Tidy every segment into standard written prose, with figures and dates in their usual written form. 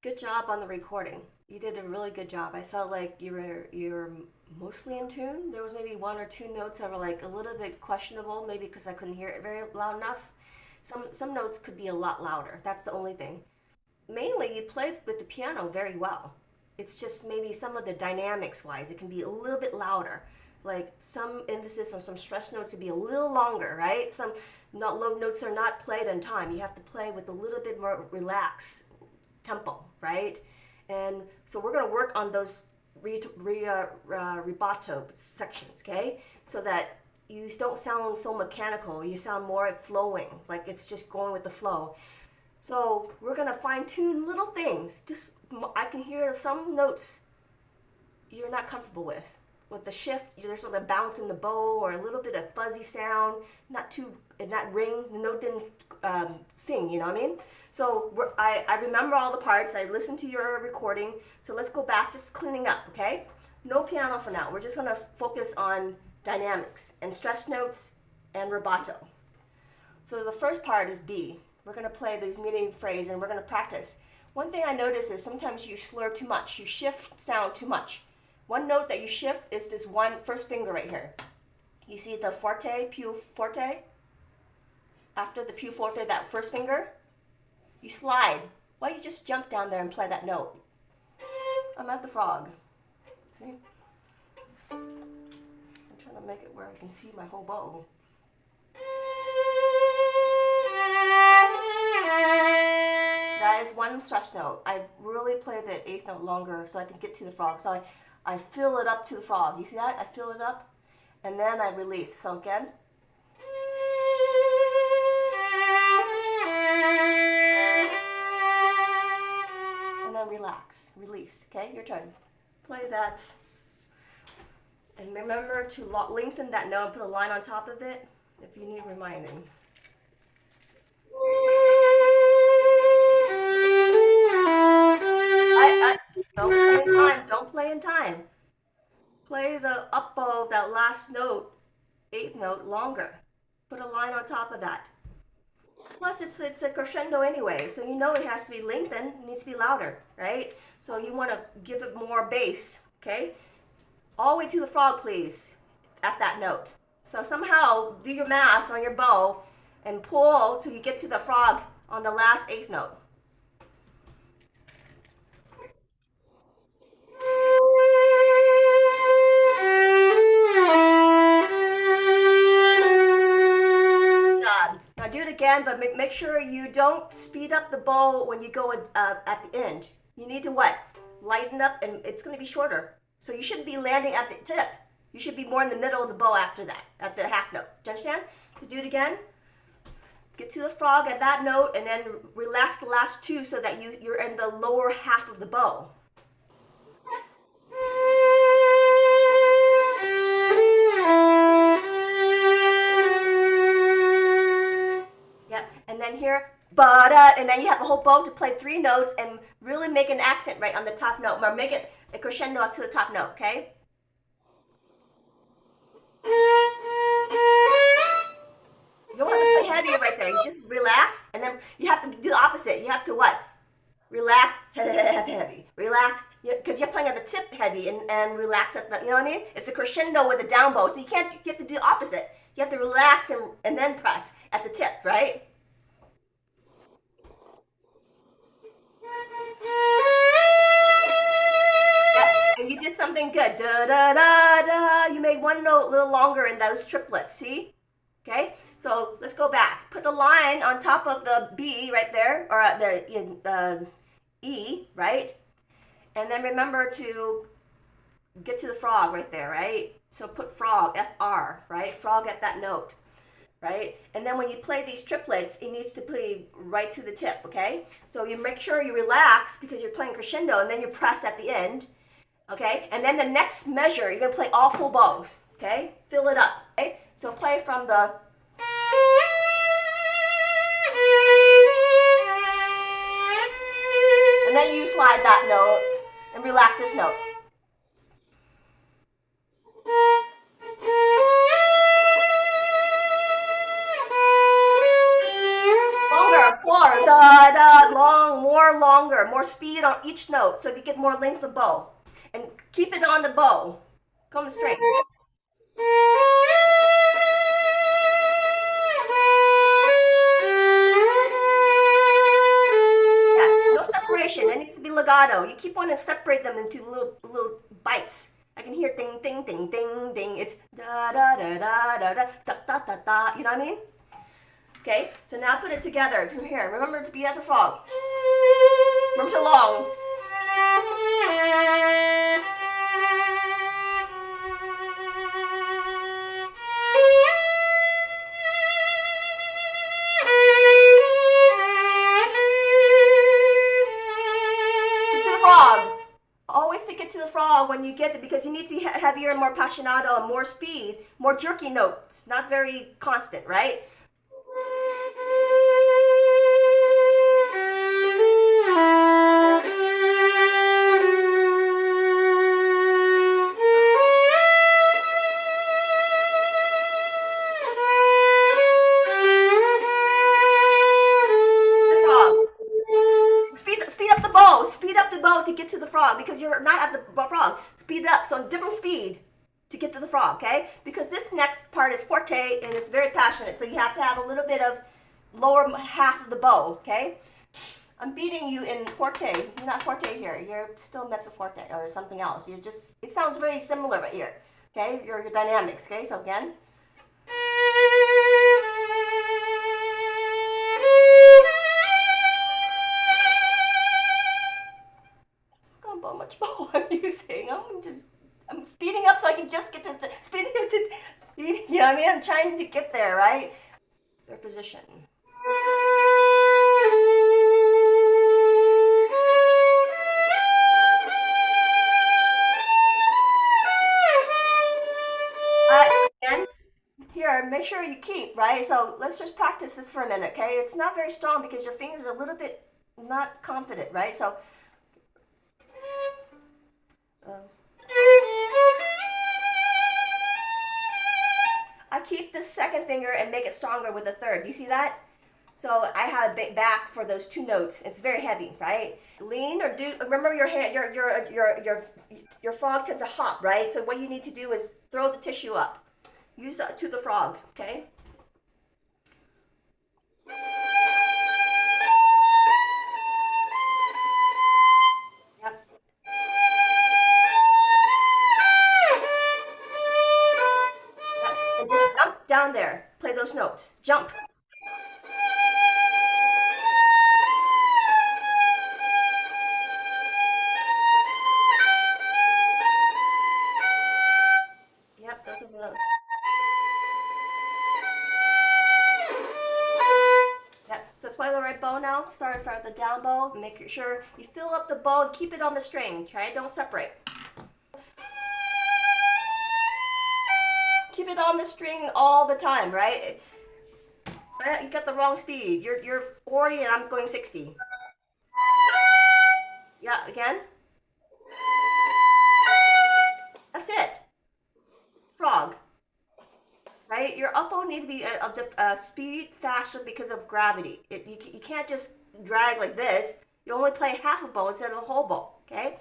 Good job on the recording. You did a really good job. I felt like you're mostly in tune. There was maybe one or two notes that were like a little bit questionable, maybe because I couldn't hear it very loud enough. Some notes could be a lot louder. That's the only thing. Mainly, you played with the piano very well. It's just maybe some of the dynamics wise, it can be a little bit louder. Like some emphasis on some stress notes to be a little longer, right? Some not low notes are not played in time. You have to play with a little bit more relaxed tempo, right? And so we're going to work on those rubato sections, okay? So that you don't sound so mechanical. You sound more flowing, like it's just going with the flow. So we're going to fine tune little things. Just I can hear some notes you're not comfortable with the shift. There's sort of bounce in the bow or a little bit of fuzzy sound, not too, not ring. The note didn't sing. You know what I mean? So I remember all the parts. I listened to your recording. So let's go back, just cleaning up. Okay? No piano for now. We're just gonna focus on dynamics and stress notes and rubato. So the first part is B. We're gonna play these meaning phrase and we're gonna practice. One thing I notice is sometimes you slur too much. You shift sound too much. One note that you shift is this one first finger right here. You see the forte, più forte? After the più forte, that first finger, you slide. Why don't you just jump down there and play that note? I'm at the frog. See? I'm trying to make it where I can see my whole bow. That is one stress note. I really play the eighth note longer so I can get to the frog. So I fill it up to the frog. You see that? I fill it up and then I release. So again. And then relax, release. Okay, your turn. Play that. And remember to lengthen that note and put a line on top of it if you need reminding. Don't play in time. Don't play in time. Play the up bow, that last note, eighth note, longer. Put a line on top of that. Plus, it's a crescendo anyway, so you know it has to be lengthened. It needs to be louder, right? So you want to give it more bass, okay? All the way to the frog, please, at that note. So somehow do your math on your bow and pull till you get to the frog on the last eighth note. Now do it again, but make sure you don't speed up the bow when you go at the end. You need to what? Lighten up, and it's going to be shorter. So you shouldn't be landing at the tip. You should be more in the middle of the bow after that, at the half note. Do you understand? So do it again. Get to the frog at that note, and then relax the last two so that you're in the lower half of the bow. And then here, and then you have a whole bow to play three notes and really make an accent right on the top note, or make it a crescendo up to the top note, okay? You don't have to play heavy right there. You just relax, and then you have to do the opposite. You have to what? Relax, heavy. Relax, because you're playing at the tip heavy and relax at the, you know what I mean? It's a crescendo with a down bow, so you have to do the opposite. You have to relax and then press at the tip, right? And you did something good. Da da da da. You made one note a little longer in those triplets. See? Okay. So let's go back. Put the line on top of the B right there, or the E, right? And then remember to get to the frog right there, right? So put frog, F-R, right? Frog at that note, right? And then when you play these triplets, it needs to play right to the tip, okay? So you make sure you relax because you're playing crescendo, and then you press at the end, okay? And then the next measure, you're gonna play all full bows, okay? Fill it up, okay? So play from the... And then you slide that note and relax this note. Longer, 4, da da, long, longer, more speed on each note so you get more length of bow. And keep it on the bow. Go on the string. Yeah, no separation. It needs to be legato. You keep on and separate them into little bites. I can hear ding, ding, ding, ding, ding. It's da da da da da da da da da da. You know what I mean? Okay, so now put it together from here. Remember to be at the frog. Remember to long. Get to the frog. Always to get to the frog when you get to, because you need to heavier and more passionato and more speed, more jerky notes, not very constant, right? Speed up the bow to get to the frog because you're not at the frog. Speed it up, so different speed to get to the frog, okay? Because this next part is forte and it's very passionate, so you have to have a little bit of lower half of the bow, okay? I'm beating you in forte. You're not forte here. You're still mezzo forte or something else. You're just, it sounds very similar right here, okay? Your dynamics, okay? So again. How much bow I'm using. I'm speeding up so I can just get to speeding up to speed. You know what I mean? I'm trying to get there, right? Their position. Again, here, make sure you keep, right? So let's just practice this for a minute, okay? It's not very strong because your fingers are a little bit not confident, right? So I keep the second finger and make it stronger with the third. Do you see that? So I have a back for those two notes. It's very heavy, right? Lean or do. Remember your hand, your frog tends to hop, right? So what you need to do is throw the tissue up. Use to the frog, okay? And just jump down there. Play those notes. Jump. Yep, those are the notes. Yep, so play the right bow now. Start from the down bow. Make sure you fill up the bow and keep it on the string. Right? Don't separate. Keep it on the string all the time, right? You got the wrong speed. You're 40 and I'm going 60. Yeah, again. That's it. Frog. Right? Your up bow need to be a speed faster because of gravity. You can't just drag like this. You only play half a bow instead of a whole bow. Okay?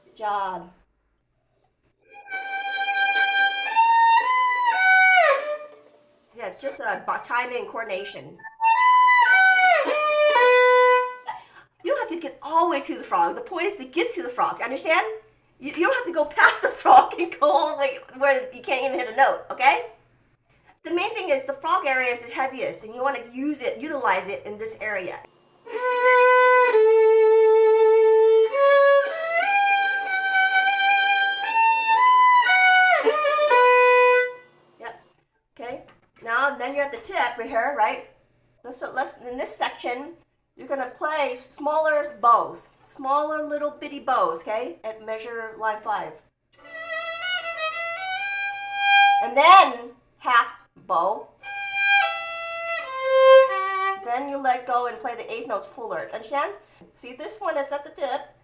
Good job. Yeah, it's just timing and coordination. You don't have to get all the way to the frog. The point is to get to the frog. Understand? You don't have to go past the frog and go all the way where you can't even hit a note. Okay? The main thing is the frog area is the heaviest, and you want to utilize it in this area. Yep. Okay. Now, then you're at the tip right here, right? Let's in this section, you're gonna play smaller bows, smaller little bitty bows, okay? At measure line 5, and then half bow. Then you let go and play the eighth notes fuller. Understand? See, this one is at the tip.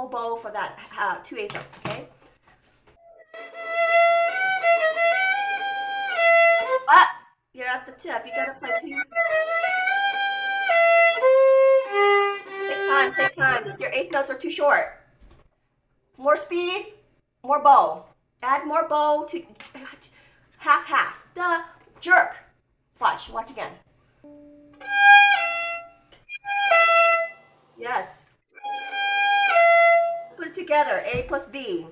whole bow for that 2/8 notes, okay? But you're at the tip. You gotta play 2. Take time, take time. Your 8th notes are too short. More speed, more bow. Add more bow to half. The jerk. Watch again. Yes. Put it together. A plus B.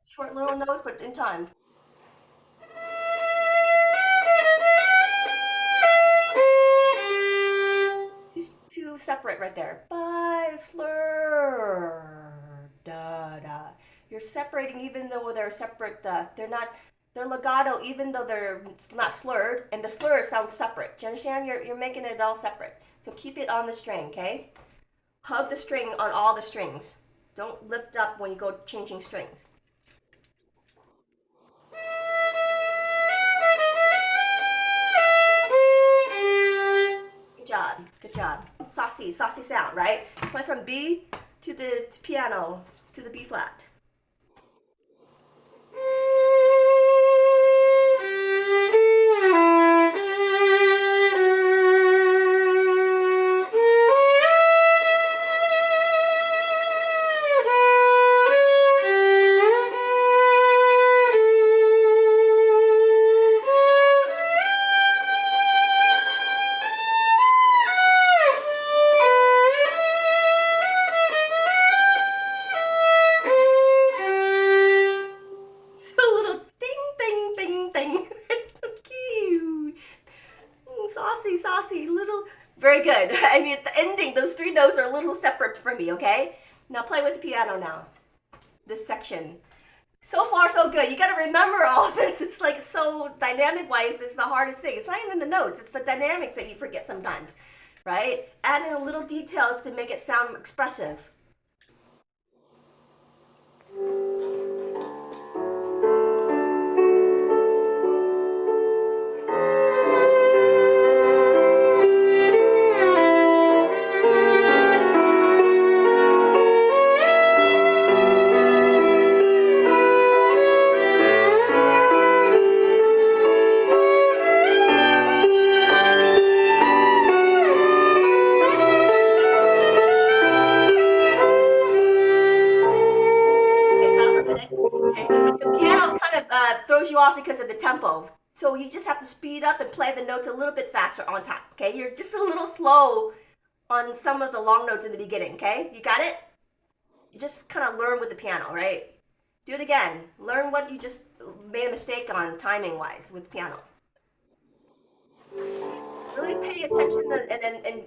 Short little notes, but in time. Two separate right there. By slur. Da da. You're separating even though they're separate. They're not. They're legato even though they're not slurred, and the slur sounds separate. Do you understand? You're making it all separate. So keep it on the string, okay? Hug the string on all the strings. Don't lift up when you go changing strings. Good job, good job. Saucy sound, right? Play from B to the piano, to the B flat. Saucy, little, very good. I mean, at the ending, those 3 notes are a little separate for me, okay? Now play with the piano now, this section. So far, so good. You gotta remember all of this. It's like so dynamic-wise, it's the hardest thing. It's not even the notes, it's the dynamics that you forget sometimes, right? Adding a little details to make it sound expressive. Throws you off because of the tempo. So you just have to speed up and play the notes a little bit faster on time, okay? You're just a little slow on some of the long notes in the beginning, okay? You got it? You just kind of learn with the piano, right? Do it again. Learn what you just made a mistake on timing-wise with piano. Really pay attention and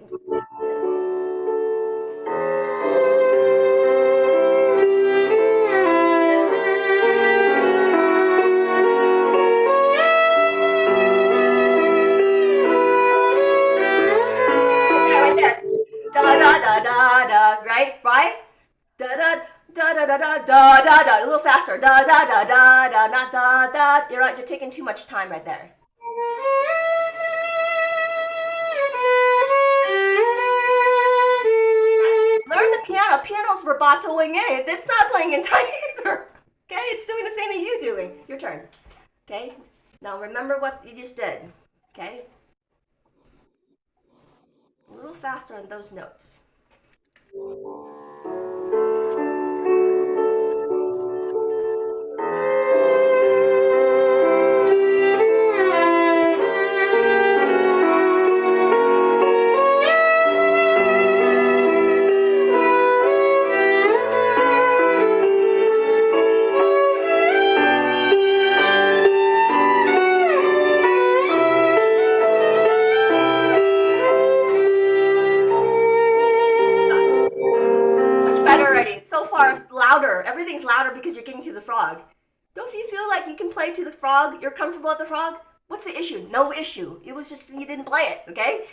right? Da da da da da da da da da. A little faster. Da da da da da not da da. You're taking too much time right there. Learn the piano. Piano's rubatoing in. It's not playing in time either. Okay, it's doing the same that you're doing. Your turn. Okay. Now remember what you just did. Okay. A little faster on those notes. Everything's louder because you're getting to the frog. Don't you feel like you can play to the frog? You're comfortable at the frog? What's the issue? No issue. It was just you didn't play it, okay?